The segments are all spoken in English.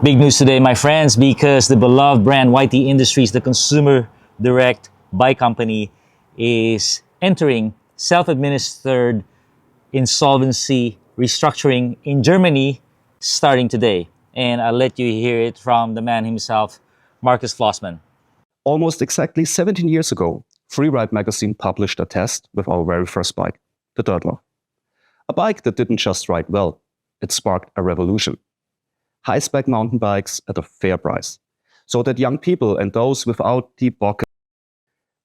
Big news today, my friends, because the beloved brand YT Industries, the consumer direct bike company, is entering self-administered insolvency restructuring in Germany starting today. And I'll let you hear it from the man himself, Marcus Flossman. Almost exactly 17 years ago, Freeride magazine published a test with our very first bike, the Dirtler. A bike that didn't just ride well, it sparked a revolution. High-spec mountain bikes at a fair price, so that young people and those without deep pockets,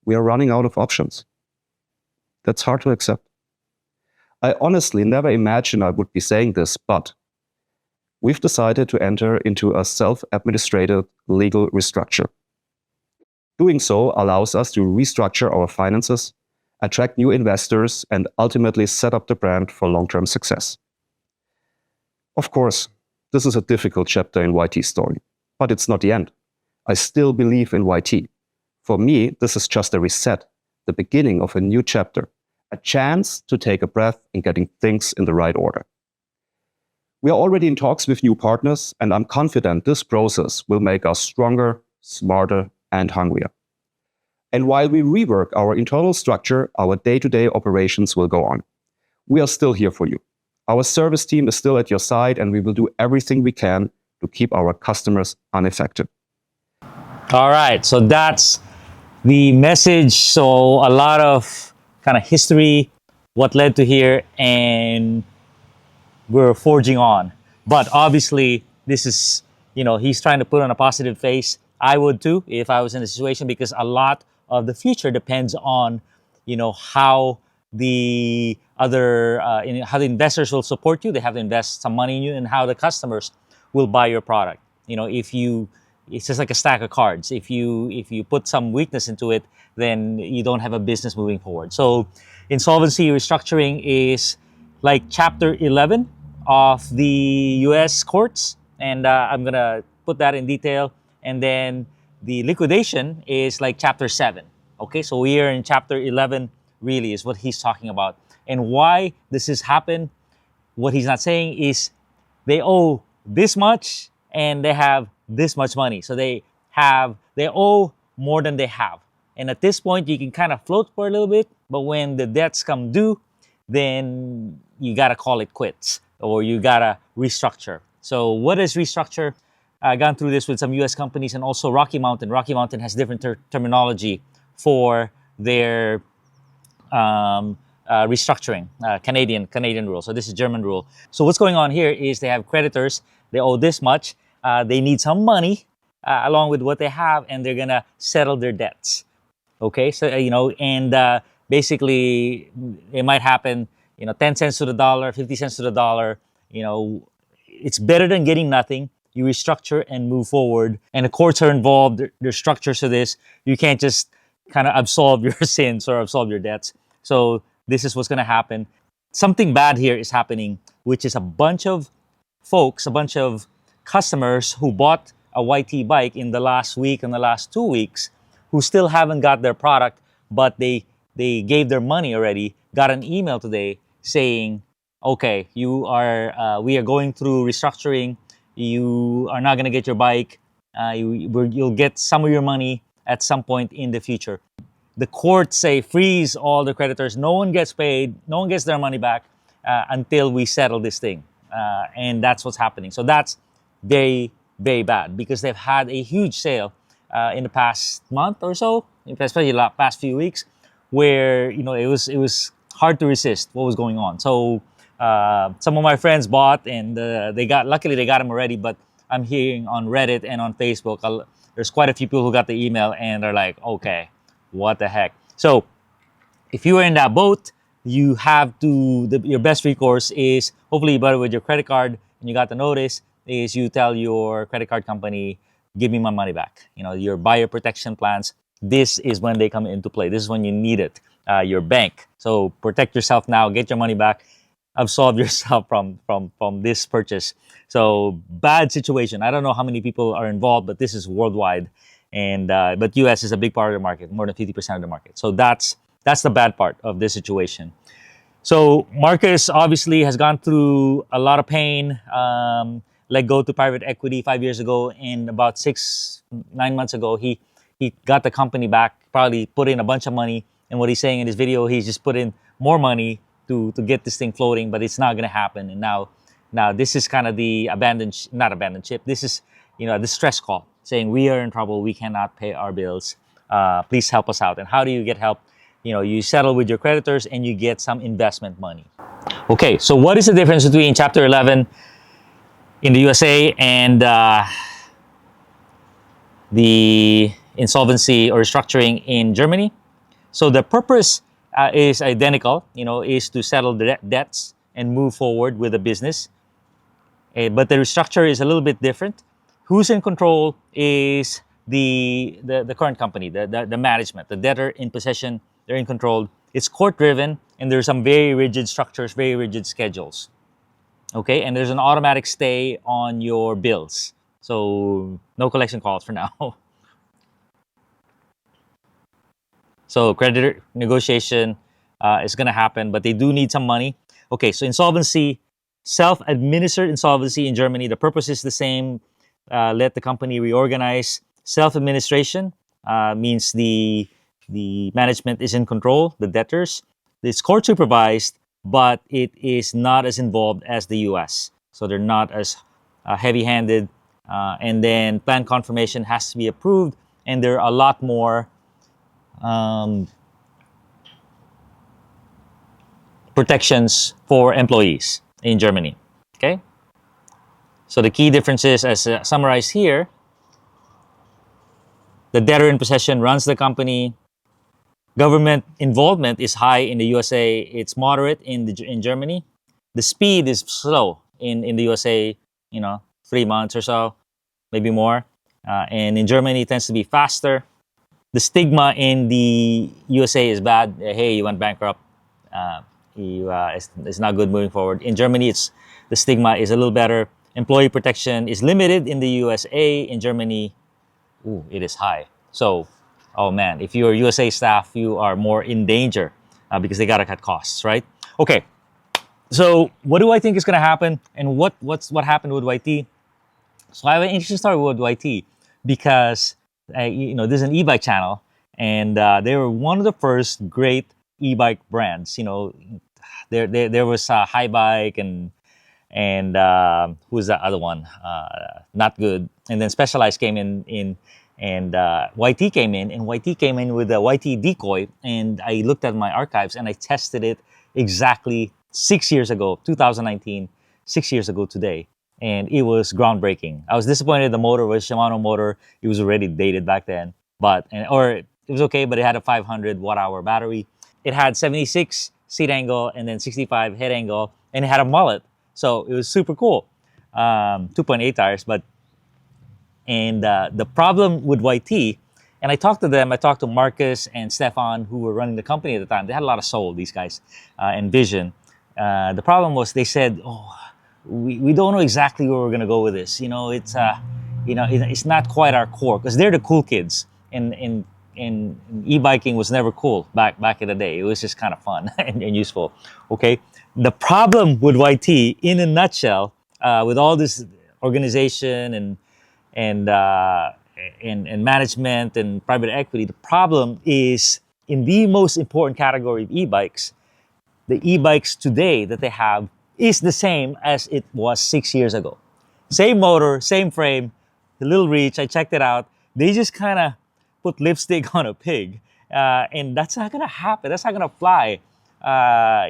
we are running out of options. That's hard to accept. I honestly never imagined I would be saying this, but we've decided to enter into a self-administrated legal restructure. Doing so allows us to restructure our finances, attract new investors, and ultimately set up the brand for long-term success. Of course, this is a difficult chapter in YT's story, but it's not the end. I still believe in YT. For me, this is just a reset, the beginning of a new chapter, a chance to take a breath in getting things in the right order. We are already in talks with new partners, and I'm confident this process will make us stronger, smarter, and hungrier. And while we rework our internal structure, our day-to-day operations will go on. We are still here for you. Our service team is still at your side, and we will do everything we can to keep our customers unaffected. All right, so that's the message. So a lot of kind of history, what led to here, and we're forging on. But obviously, this is, he's trying to put on a positive face. I would too if I was in the situation, because a lot of the future depends on, how the other, how the investors will support you. They have to invest some money in you, and how the customers will buy your product. It's just like a stack of cards. If you put some weakness into it, then you don't have a business moving forward. So insolvency restructuring is like chapter 11 of the US courts. And I'm going to put that in detail. And then the liquidation is like chapter 7. Okay, so we are in chapter 11, really, is what he's talking about. And why this has happened, what he's not saying is they owe this much and they have this much money. So they owe more than they have. And at this point, you can kind of float for a little bit, but when the debts come due, then you got to call it quits, or you got to restructure. So what is restructure? I've gone through this with some US companies, and also Rocky Mountain. Rocky Mountain has different terminology for their restructuring, Canadian rule. So this is German rule. So what's going on here is they have creditors. They owe this much. They need some money along with what they have, and they're gonna settle their debts. Okay, so basically it might happen. 10 cents to the dollar, 50 cents to the dollar. It's better than getting nothing. You restructure and move forward. And the courts are involved. There's structures to this. You can't just kind of absolve your sins or absolve your debts. So this is what's going to happen. Something bad here is happening, which is a bunch of folks, a bunch of customers who bought a YT bike in the last week and the last 2 weeks, who still haven't got their product, but they gave their money already, got an email today saying, okay, we are going through restructuring. You are not going to get your bike. You'll get some of your money at some point in the future. The courts say freeze all the creditors. No one gets paid. No one gets their money back until we settle this thing. And that's what's happening. So that's very, very bad, because they've had a huge sale in the past month or so, especially the past few weeks, where it was hard to resist what was going on. So some of my friends bought, and luckily they got them already. But I'm hearing on Reddit and on Facebook, there's quite a few people who got the email and they're like, okay, what the heck? So if you are in that boat, you have to, your best recourse is, hopefully you bought it with your credit card and you got the notice, is you tell your credit card company, give me my money back. Your buyer protection plans, this is when they come into play. This is when you need it. Your bank. So protect yourself now, get your money back, absolve yourself from this purchase. So bad situation. I don't know how many people are involved, but this is worldwide. And but US is a big part of the market, more than 50% of the market. So that's the bad part of this situation. So Marcus obviously has gone through a lot of pain. let go to private equity 5 years ago, and about 6, 9 months ago, he got the company back, probably put in a bunch of money. And what he's saying in his video, he's just put in more money to get this thing floating, but it's not going to happen. And now this is kind of the not abandoned ship. This is, the distress call saying we are in trouble. We cannot pay our bills. Please help us out. And how do you get help? You settle with your creditors and you get some investment money. Okay, so what is the difference between Chapter 11 in the USA and the insolvency or restructuring in Germany? So the purpose is identical, is to settle the debts and move forward with the business. But the restructure is a little bit different. Who's in control is the current company, the management, the debtor in possession. They're in control. It's court-driven, and there's some very rigid structures, very rigid schedules. Okay, and there's an automatic stay on your bills. So no collection calls for now. So creditor negotiation is going to happen, but they do need some money. Okay, so insolvency, self-administered insolvency in Germany, the purpose is the same. Let the company reorganize. Self-administration means the management is in control, the debtors. It's court supervised, but it is not as involved as the US. So they're not as heavy-handed. And then plan confirmation has to be approved, and there are a lot more protections for employees in Germany. Okay? So the key differences, as summarized here, the debtor in possession runs the company. Government involvement is high in the USA. It's moderate in Germany. The speed is slow in the USA, 3 months or so, maybe more. And in Germany, it tends to be faster. The stigma in the USA is bad. Hey, you went bankrupt. It's not good moving forward. In Germany, the stigma is a little better. Employee protection is limited in the USA. In Germany, it is high. So, oh man, if you're USA staff, you are more in danger because they gotta cut costs, right? Okay. So, what do I think is gonna happen, and what happened with YT? So, I have an interesting story with YT because this is an e-bike channel, and they were one of the first great e-bike brands. There was High Bike and who's the other one? Not good. And then Specialized came in and YT came in, and YT came in with the YT Decoy. And I looked at my archives and I tested it exactly 6 years ago, 2019, 6 years ago today. And it was groundbreaking. I was disappointed the motor was Shimano motor. It was already dated back then, or it was okay, but it had a 500 watt-hour battery. It had 76 seat angle and then 65 head angle, and it had a mullet. So it was super cool. 2.8 tires, and the problem with YT, and I talked to Marcus and Stefan, who were running the company at the time. They had a lot of soul, these guys, and vision. The problem was they said, we don't know exactly where we're going to go with this. It's not quite our core, because they're the cool kids. And e-biking was never cool back in the day. It was just kind of fun and useful. Okay. The problem with YT, in a nutshell, with all this organization and management and private equity, the problem is in the most important category of e-bikes. The e-bikes today that they have is the same as it was 6 years ago. Same motor, same frame, the little reach. I checked it out. They just kind of put lipstick on a pig, and that's not gonna happen. That's not gonna fly. How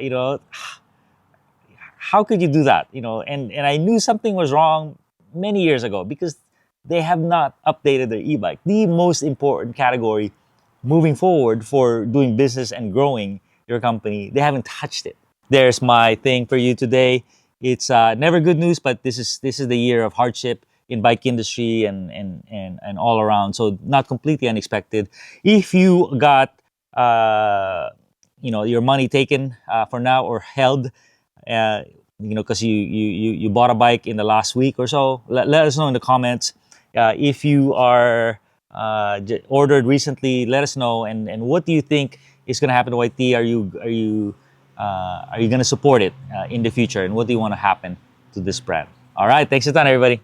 could you do that? And I knew something was wrong many years ago because they have not updated their e-bike. The most important category moving forward for doing business and growing your company, they haven't touched it. There's my thing for you today. It's never good news, but this is the year of hardship in bike industry and all around. So not completely unexpected. If you got your money taken for now or held, because you bought a bike in the last week or so, let us know in the comments. If you are ordered recently, let us know. And what do you think is going to happen to YT? Are you going to support it in the future? And what do you want to happen to this brand? All right. Thanks a ton, everybody.